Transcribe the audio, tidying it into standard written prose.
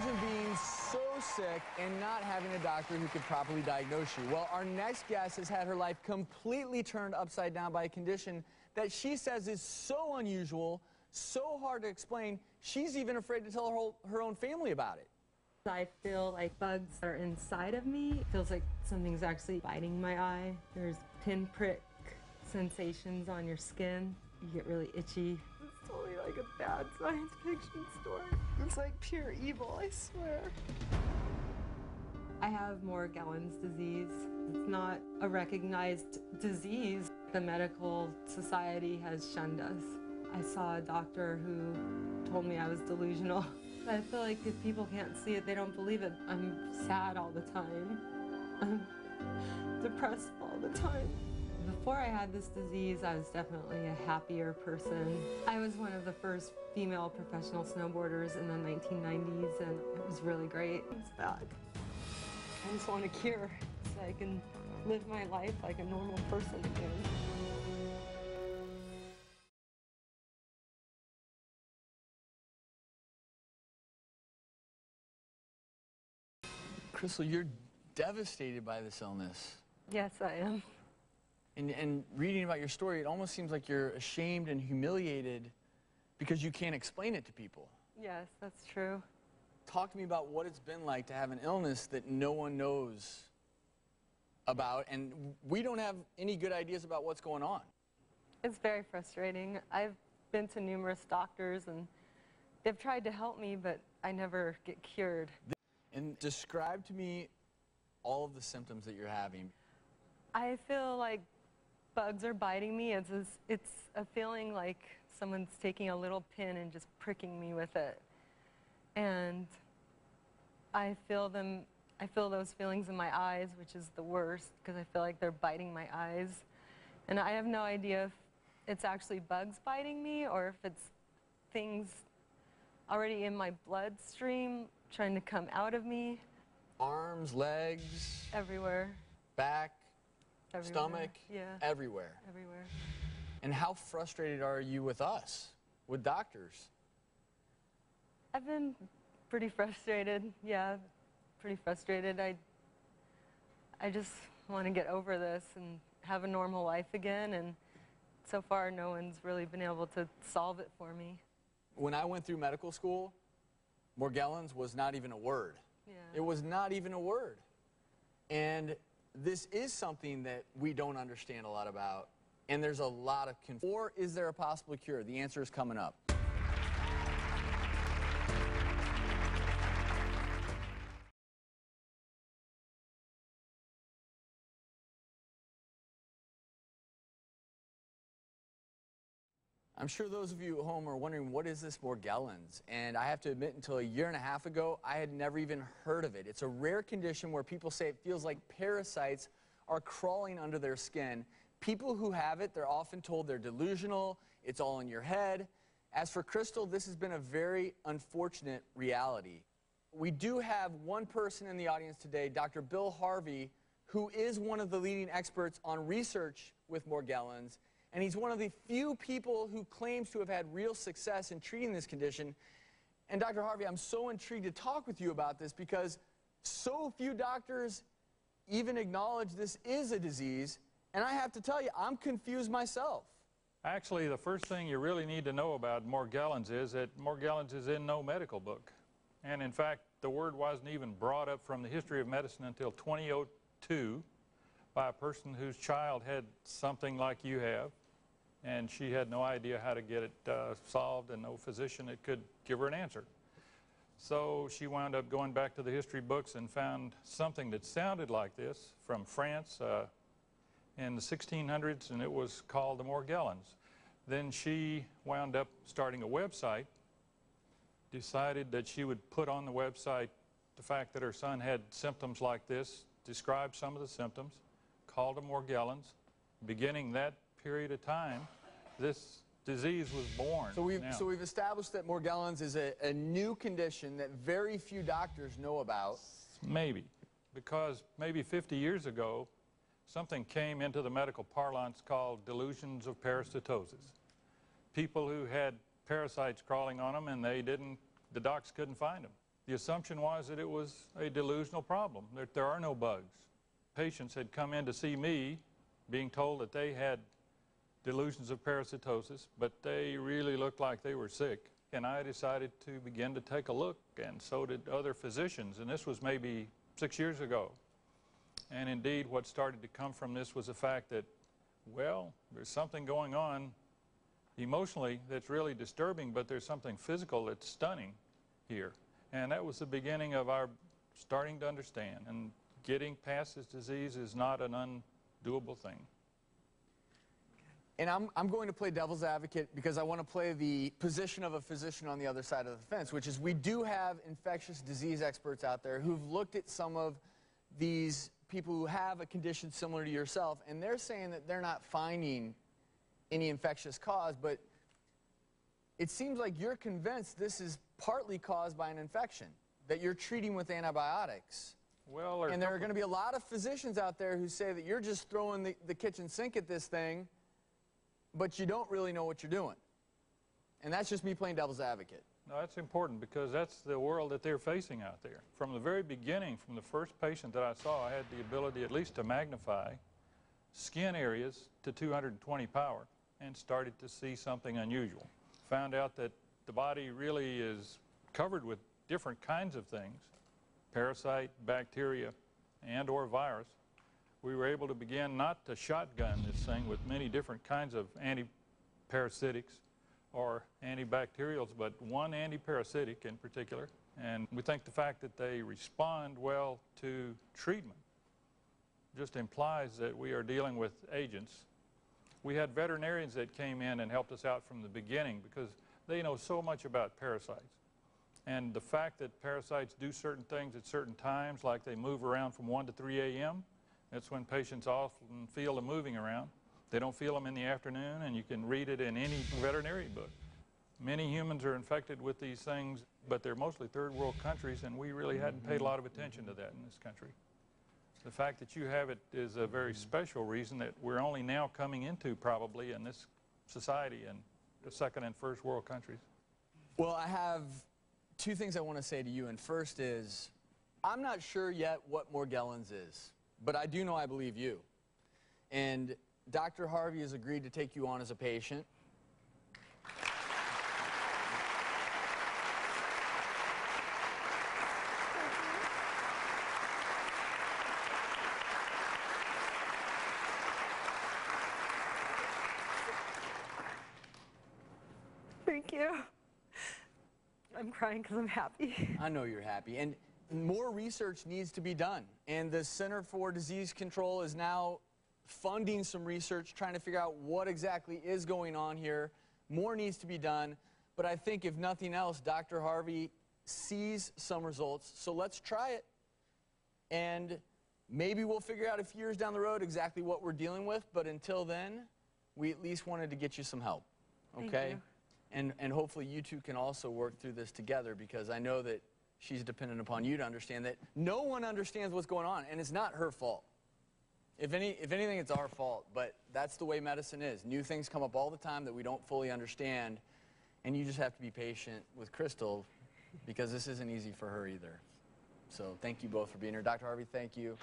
Imagine being so sick and not having a doctor who could properly diagnose you. Well, our next guest has had her life completely turned upside down by a condition that she says is so unusual, so hard to explain, she's even afraid to tell her own family about it. I feel like bugs are inside of me. It feels like something's actually biting my eye. There's pinprick sensations on your skin. You get really itchy. It's totally like a bad science fiction story. It's like pure evil, I swear. I have Morgellons disease. It's not a recognized disease. The medical society has shunned us. I saw a doctor who told me I was delusional. I feel like if people can't see it, they don't believe it. I'm sad all the time. I'm depressed all the time. Before I had this disease, I was definitely a happier person. I was one of the first female professional snowboarders in the 1990s, and it was really great. It's bad. I just want a cure so I can live my life like a normal person again. Crystal, you're devastated by this illness. Yes, I am. And reading about your story, it almost seems like you're ashamed and humiliated because you can't explain it to people. Yes, that's true. Talk to me about what it's been like to have an illness that no one knows about, and we don't have any good ideas about what's going on. It's very frustrating. I've been to numerous doctors, and they've tried to help me, but I never get cured. And describe to me all of the symptoms that you're having. I feel like bugs are biting me. It's a feeling like someone's taking a little pin and just pricking me with it. And I feel those feelings in my eyes, which is the worst, because I feel like they're biting my eyes. And I have no idea if it's actually bugs biting me or if it's things already in my bloodstream trying to come out of me. Arms, legs. Everywhere. Back. Everywhere. Stomach. Yeah. Everywhere. Everywhere. And how frustrated are you with us, with doctors? I've been pretty frustrated. Yeah, pretty frustrated. I just want to get over this and have a normal life again, and so far no one's really been able to solve it for me. When I went through medical school, Morgellons was not even a word. Yeah. It was not even a word. And this is something that we don't understand a lot about, and there's a lot of confusion. Or is there a possible cure? The answer is coming up. I'm sure those of you at home are wondering, what is this Morgellons? And I have to admit, until a year and a half ago, I had never even heard of it. It's a rare condition where people say it feels like parasites are crawling under their skin. People who have it, they're often told they're delusional, it's all in your head. As for Crystal, this has been a very unfortunate reality. We do have one person in the audience today, Dr. Bill Harvey, who is one of the leading experts on research with Morgellons. And he's one of the few people who claims to have had real success in treating this condition. And Dr. Harvey, I'm so intrigued to talk with you about this because so few doctors even acknowledge this is a disease. And I have to tell you, I'm confused myself. Actually, the first thing you really need to know about Morgellons is that Morgellons is in no medical book. And in fact, the word wasn't even brought up from the history of medicine until 2002 by a person whose child had something like you have. And she had no idea how to get it solved, and no physician that could give her an answer. So she wound up going back to the history books and found something that sounded like this from France in the 1600s, and it was called the Morgellons. Then she wound up starting a website, decided that she would put on the website the fact that her son had symptoms like this, described some of the symptoms, called them Morgellons. Beginning that period of time, this disease was born. So we've established that Morgellons is a new condition that very few doctors know about. Maybe, because maybe 50 years ago, something came into the medical parlance called delusions of parasitosis. People who had parasites crawling on them, and the docs couldn't find them. The assumption was that it was a delusional problem, that there are no bugs. Patients had come in to see me being told that they had delusions of parasitosis, but they really looked like they were sick. And I decided to begin to take a look, and so did other physicians, and this was maybe 6 years ago. And indeed, what started to come from this was the fact that, well, there's something going on emotionally that's really disturbing, but there's something physical that's stunning here. And that was the beginning of our starting to understand. And getting past this disease is not an undoable thing. And I'm going to play devil's advocate because I want to play the position of a physician on the other side of the fence, which is we do have infectious disease experts out there who've looked at some of these people who have a condition similar to yourself, and they're saying that they're not finding any infectious cause, but it seems like you're convinced this is partly caused by an infection, that you're treating with antibiotics. Well, and there are going to be a lot of physicians out there who say that you're just throwing the kitchen sink at this thing, but you don't really know what you're doing. And that's just me playing devil's advocate. No, that's important because that's the world that they're facing out there. From the very beginning, from the first patient that I saw, I had the ability at least to magnify skin areas to 220 power and started to see something unusual. Found out that the body really is covered with different kinds of things, parasite, bacteria, and or virus. We were able to begin not to shotgun this thing with many different kinds of anti-parasitics or antibacterials, but one antiparasitic in particular. And we think the fact that they respond well to treatment just implies that we are dealing with agents. We had veterinarians that came in and helped us out from the beginning because they know so much about parasites. And the fact that parasites do certain things at certain times, like they move around from 1 to 3 a.m., that's when patients often feel them moving around. They don't feel them in the afternoon, and you can read it in any veterinary book. Many humans are infected with these things, but they're mostly third world countries, and we really hadn't paid a lot of attention to that in this country. The fact that you have it is a very special reason that we're only now coming into probably in this society in the second and first world countries. Well, I have two things I want to say to you, and first is, I'm not sure yet what Morgellons is, but I do know I believe you. And Dr. Harvey has agreed to take you on as a patient. Thank you. I'm crying because I'm happy. I know you're happy. And more research needs to be done. And the Center for Disease Control is now funding some research, trying to figure out what exactly is going on here. More needs to be done. But I think if nothing else, Dr. Harvey sees some results. So let's try it. And maybe we'll figure out a few years down the road exactly what we're dealing with. But until then, we at least wanted to get you some help. Okay? Thank you. And hopefully you two can also work through this together, because I know that she's dependent upon you to understand that no one understands what's going on, and it's not her fault. If anything, it's our fault, but that's the way medicine is. New things come up all the time that we don't fully understand, and you just have to be patient with Crystal, because this isn't easy for her either. So thank you both for being here. Dr. Harvey, thank you.